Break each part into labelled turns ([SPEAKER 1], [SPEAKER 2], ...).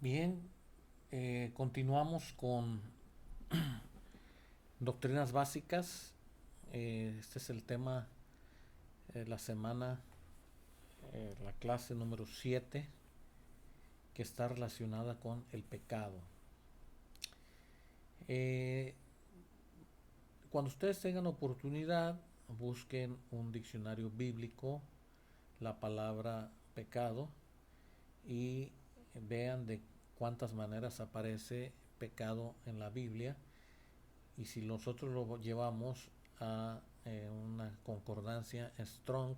[SPEAKER 1] Bien, continuamos con doctrinas básicas. Este es el tema de la semana, la clase número 7, que está relacionada con el pecado. Eh, Cuando ustedes tengan oportunidad, busquen un diccionario bíblico, la palabra pecado, y vean de cuántas maneras aparece pecado en la Biblia. Y si nosotros lo llevamos a una concordancia Strong,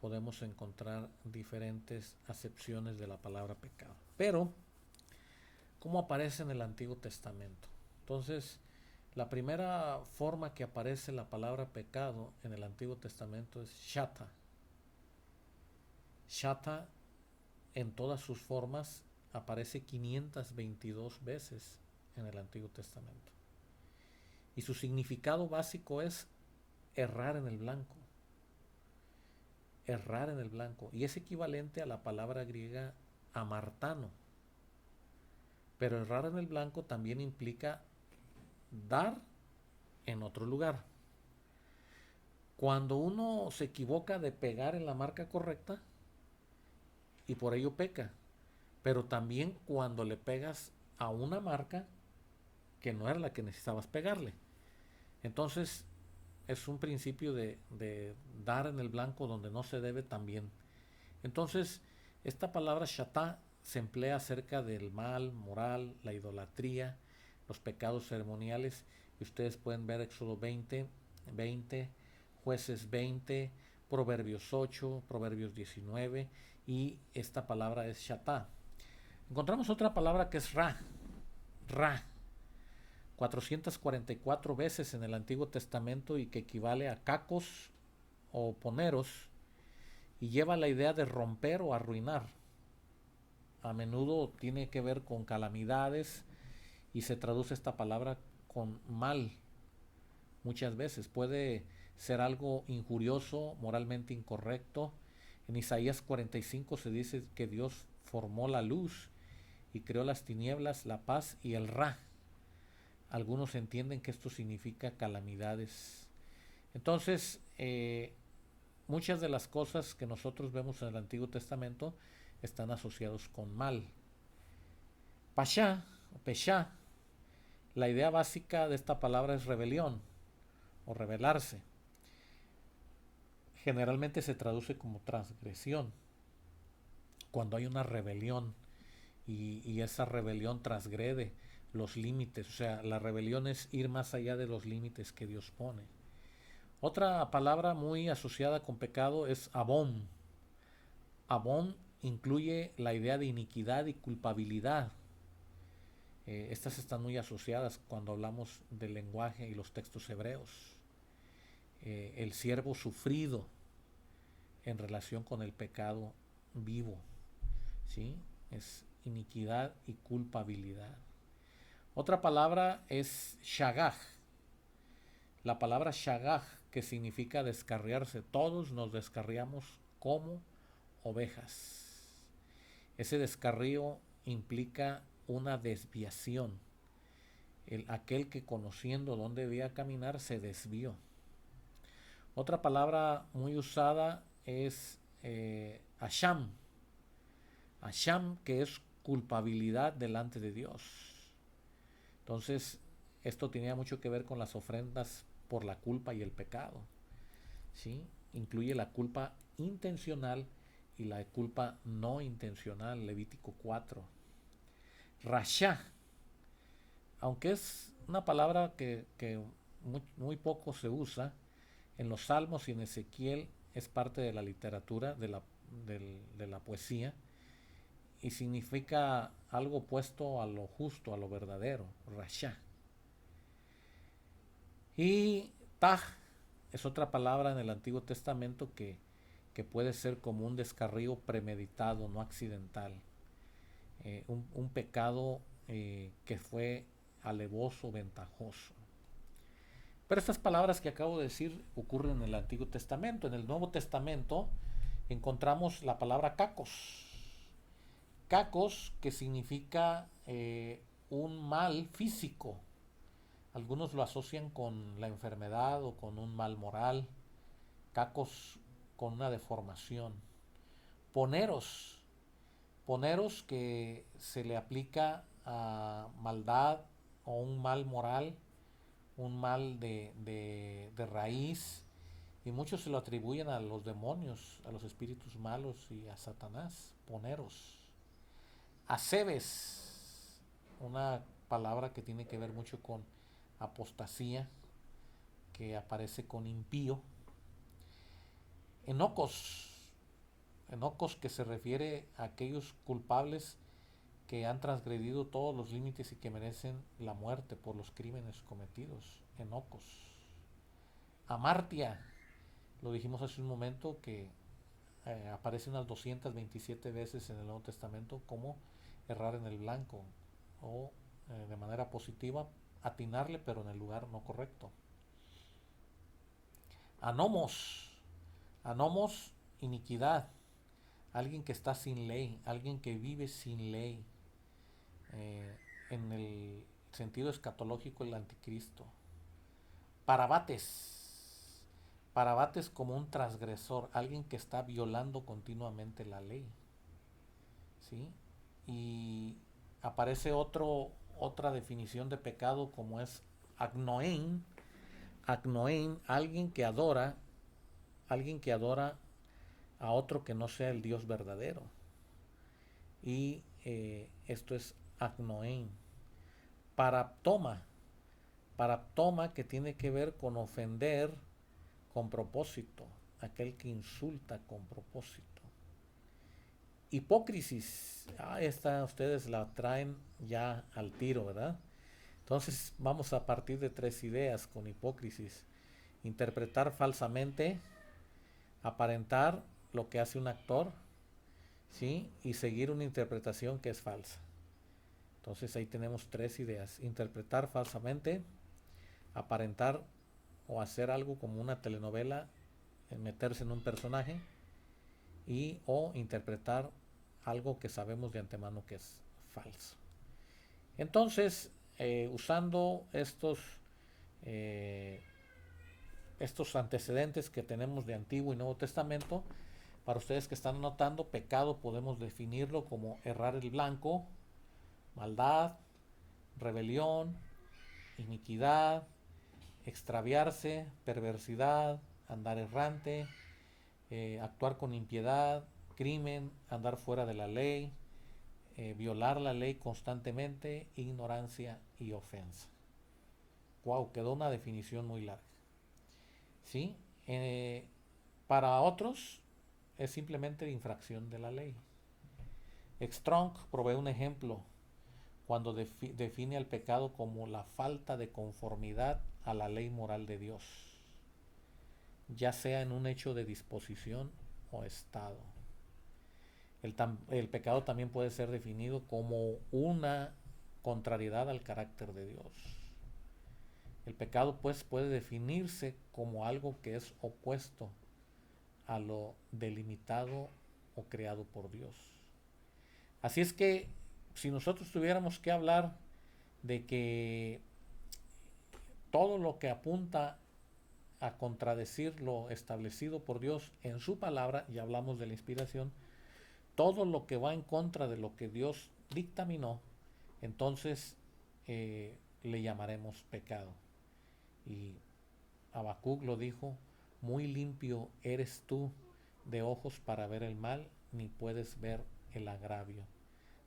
[SPEAKER 1] podemos encontrar diferentes acepciones de la palabra pecado. Pero, ¿cómo aparece en el Antiguo Testamento? Entonces, la primera forma que aparece la palabra pecado en el Antiguo Testamento es shata. Shata en todas sus formas aparece 522 veces en el Antiguo Testamento. Y su significado básico es errar en el blanco. Errar en el blanco. Y es equivalente a la palabra griega amartano. Pero errar en el blanco también implica dar en otro lugar. Cuando uno se equivoca de pegar en la marca correcta y por ello peca. Pero también cuando le pegas a una marca que no era la que necesitabas pegarle. Entonces es un principio de dar en el blanco donde no se debe también. Entonces, esta palabra shatá se emplea acerca del mal moral, la idolatría, los pecados ceremoniales. Y ustedes pueden ver Éxodo 20, Jueces 20, Proverbios 8, Proverbios 19. Y esta palabra es shatá. Encontramos otra palabra que es ra, 444 veces en el Antiguo Testamento y que equivale a cacos o poneros y lleva la idea de romper o arruinar. A menudo tiene que ver con calamidades y se traduce esta palabra con mal. Muchas veces puede ser algo injurioso, moralmente incorrecto. En Isaías 45 se dice que Dios formó la luz y creó las tinieblas, la paz y el ra. Algunos entienden que esto significa calamidades. Entonces, muchas de las cosas que nosotros vemos en el Antiguo Testamento están asociados con mal. Pasha o Pesha, la idea básica de esta palabra es rebelión o rebelarse. Generalmente se traduce como transgresión. Cuando hay una rebelión y esa rebelión transgrede los límites, o sea, la rebelión es ir más allá de los límites que Dios pone. Otra palabra muy asociada con pecado es abón. Abón incluye la idea de iniquidad y culpabilidad. Estas están muy asociadas cuando hablamos del lenguaje y los textos hebreos. El siervo sufrido en relación con el pecado vivo, ¿sí? Es iniquidad y culpabilidad. Otra palabra es shagaj. La palabra shagaj, que significa descarriarse. Todos nos descarriamos como ovejas. Ese descarrío implica una desviación. Aquel que conociendo dónde debía caminar se desvió. Otra palabra muy usada es asham. Asham, que es culpabilidad delante de Dios. Entonces, esto tenía mucho que ver con las ofrendas por la culpa y el pecado. ¿Sí? Incluye la culpa intencional y la culpa no intencional, Levítico 4. Rasha, aunque es una palabra que muy poco se usa, en los Salmos y en Ezequiel es parte de la literatura, de la poesía, y significa algo opuesto a lo justo, a lo verdadero, Rasha. Y Taj es otra palabra en el Antiguo Testamento que puede ser como un descarrío premeditado, no accidental. Un pecado que fue alevoso, ventajoso. Pero estas palabras que acabo de decir ocurren en el Antiguo Testamento. En el Nuevo Testamento encontramos la palabra cacos. Cacos, que significa un mal físico. Algunos lo asocian con la enfermedad o con un mal moral. Cacos con una deformación. Poneros. Poneros que se le aplica a maldad o un mal moral, un mal de raíz, y muchos se lo atribuyen a los demonios, a los espíritus malos y a Satanás. Poneros. Acebes, una palabra que tiene que ver mucho con apostasía, que aparece con impío. Enocos, enocos que se refiere a aquellos culpables que han transgredido todos los límites y que merecen la muerte por los crímenes cometidos. Enocos. Amartia, lo dijimos hace un momento que aparece unas 227 veces en el Nuevo Testamento como errar en el blanco o de manera positiva atinarle pero en el lugar no correcto. Anomos, anomos, iniquidad, alguien que está sin ley, alguien que vive sin ley, en el sentido escatológico el anticristo. Parabates, parabates como un transgresor, alguien que está violando continuamente la ley, ¿sí? Y aparece otra definición de pecado como es agnoen, agnoen, alguien que adora a otro que no sea el Dios verdadero. Y esto es agnoen. Paraptoma, paraptoma que tiene que ver con ofender con propósito, aquel que insulta con propósito. Hipócrisis, esta ustedes la traen ya al tiro, ¿verdad? Entonces vamos a partir de tres ideas con hipócrisis. Interpretar falsamente, aparentar lo que hace un actor, ¿sí? Y seguir una interpretación que es falsa. Entonces ahí tenemos tres ideas. Interpretar falsamente, aparentar o hacer algo como una telenovela, meterse en un personaje, y o interpretar algo que sabemos de antemano que es falso. Entonces, usando eh, estos antecedentes que tenemos de Antiguo y Nuevo Testamento, para ustedes que están anotando, pecado podemos definirlo como errar el blanco, maldad, rebelión, iniquidad, extraviarse, perversidad, andar errante, actuar con impiedad, crimen, andar fuera de la ley, violar la ley constantemente, ignorancia y ofensa. Wow, quedó una definición muy larga. ¿Sí? Para otros es simplemente infracción de la ley. Strong provee un ejemplo cuando define al pecado como la falta de conformidad a la ley moral de Dios, ya sea en un hecho de disposición o estado. El pecado también puede ser definido como una contrariedad al carácter de Dios. El pecado pues puede definirse como algo que es opuesto a lo delimitado o creado por Dios. Así es que si nosotros tuviéramos que hablar de que todo lo que apunta a contradecir lo establecido por Dios en su palabra, y hablamos de la inspiración, todo lo que va en contra de lo que Dios dictaminó, entonces le llamaremos pecado. Y Habacuc lo dijo: muy limpio eres tú de ojos para ver el mal, ni puedes ver el agravio.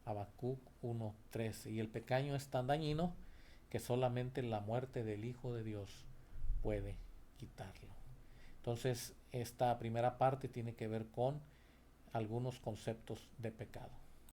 [SPEAKER 1] Habacuc 1:13. Y el pecado es tan dañino que solamente la muerte del Hijo de Dios puede quitarlo. Entonces, esta primera parte tiene que ver con algunos conceptos de pecado.